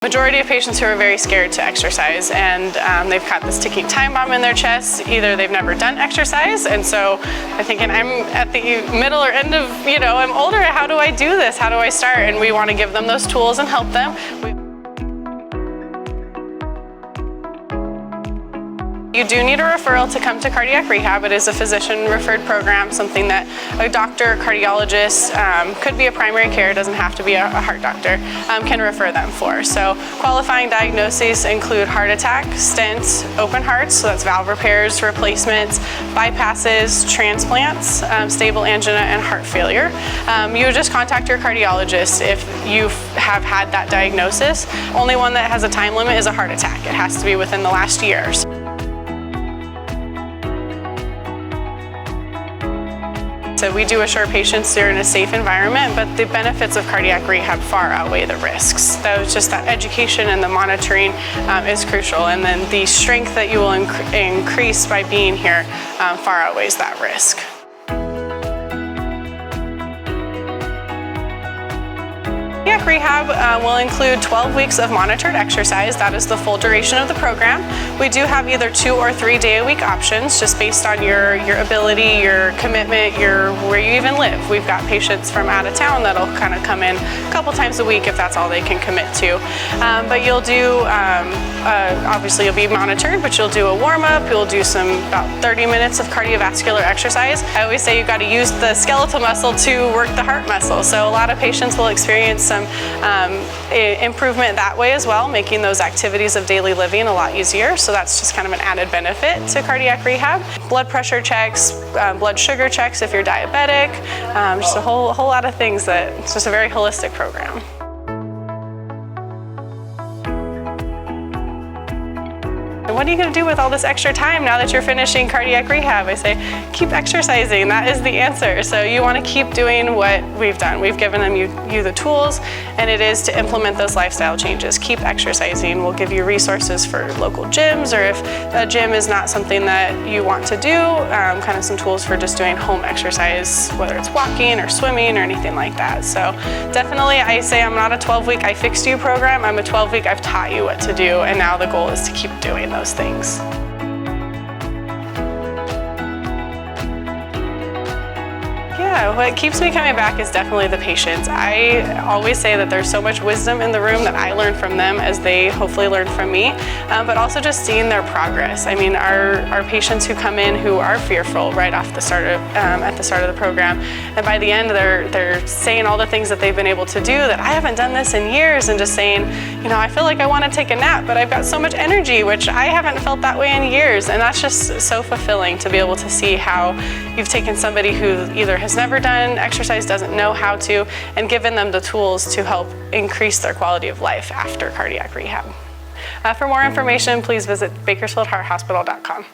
Majority of patients who are very scared to exercise, and they've got this ticking time bomb in their chest. Either they've never done exercise, and so they're thinking, I'm at the middle or end of, I'm older, how do I do this? How do I start? And we want to give them those tools and help them. You do need a referral to come to cardiac rehab. It is a physician-referred program, something that a doctor, cardiologist, could be a primary care, doesn't have to be a heart doctor, can refer them for. So qualifying diagnoses include heart attack, stents, open hearts, so that's valve repairs, replacements, bypasses, transplants, stable angina, and heart failure. You would just contact your cardiologist if you have had that diagnosis. Only one that has a time limit is a heart attack. It has to be within the last year. So we do assure patients they're in a safe environment, but the benefits of cardiac rehab far outweigh the risks. So it's just that education and the monitoring is crucial, and then the strength that you will increase by being here far outweighs that risk. Cardiac rehab will include 12 weeks of monitored exercise. That is the full duration of the program. We do have either 2 or 3 day-a-week options, just based on your ability, your commitment, where you even live. We've got patients from out of town that'll kind of come in a couple times a week if that's all they can commit to. But you'll do, obviously you'll be monitored, but you'll do a warm-up, you'll do about 30 minutes of cardiovascular exercise. I always say you've got to use the skeletal muscle to work the heart muscle. So a lot of patients will experience some improvement that way as well, making those activities of daily living a lot easier. So that's just kind of an added benefit to cardiac rehab. Blood pressure checks, blood sugar checks if you're diabetic, just a whole lot of things. It's just a very holistic program. What are you going to do with all this extra time now that you're finishing cardiac rehab? I say, keep exercising. That is the answer. So you want to keep doing what we've done. We've given you the tools, and it is to implement those lifestyle changes. Keep exercising. We'll give you resources for local gyms, or if a gym is not something that you want to do, kind of some tools for just doing home exercise, whether it's walking or swimming or anything like that. So definitely I say I'm not a 12-week I fixed you program. I'm a 12-week I've taught you what to do, and now the goal is to keep doing those things. Yeah, what keeps me coming back is definitely the patients. I always say that there's so much wisdom in the room that I learn from them as they hopefully learn from me, but also just seeing their progress. I mean, our patients who come in who are fearful right off the start of, at the start of the program, and by the end they're saying all the things that they've been able to do, that I haven't done this in years, and just saying, I feel like I want to take a nap, but I've got so much energy, which I haven't felt that way in years. And that's just so fulfilling to be able to see how you've taken somebody who either has never done exercise, doesn't know how to, and given them the tools to help increase their quality of life after cardiac rehab. For more information, please visit bakersfieldhearthospital.com.